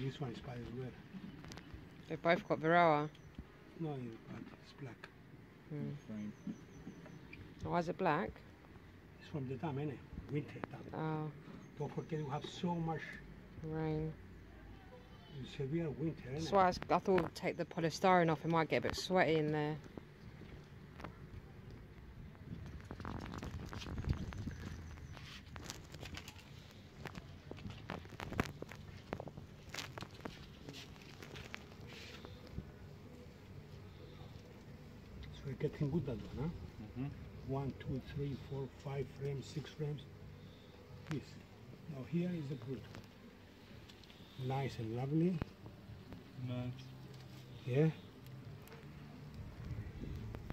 This one is bad as well. They've both got Verroa. No, it's bad. It's black. Why is it black? It's from the dam, innit? Winter dam. Oh. Don't forget we have so much Rain. severe winter, innit? That's why I thought we'd take the polystyrene off. It might get a bit sweaty in there. So we're getting good that one, huh? 1, 2, 3, 4, 5 frames, 6 frames. Yes. Now here is the brood. Nice and lovely. Nice. Yeah.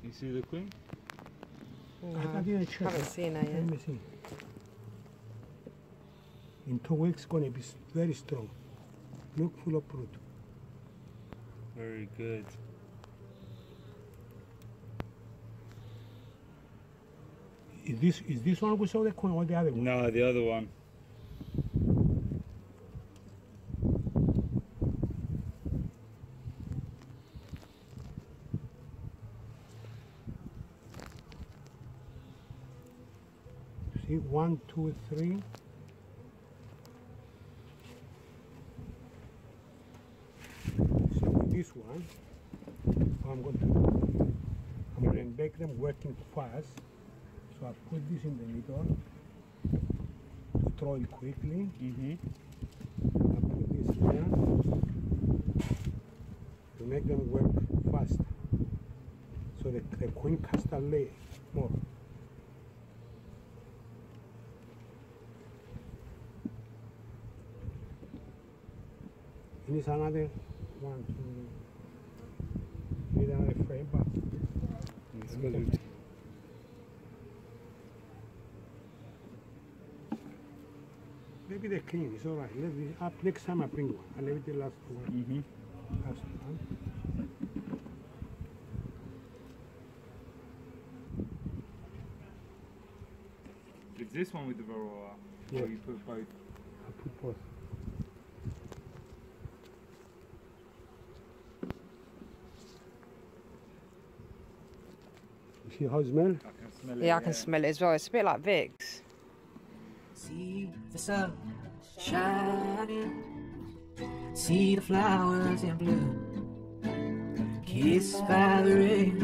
You see the queen? No, I didn't check. haven't seen her Let yet. me see. In 2 weeks, it's going to be very strong. Look, full of brood. Very good. Is this one we saw the queen or the other one? No, the other one. See, 1, 2, 3. So with this one, what I'm going to do, I'm going to make them working fast. So I put this in the middle to throw it quickly. I put this here to make them work fast. So the queen can start lay more. Need another 1, 2. Need another frame, but It's good. maybe they're clean. It's all right. Let me up next time. I bring one. I leave it the last one. Last one. Is this one with the Verroa? Yeah. Or you put both? I put both. You see how it smells? I can smell it. Yeah, I can smell it as well. It's a bit like Vicks. See the sun shining, see the flowers in bloom, kissed by the rain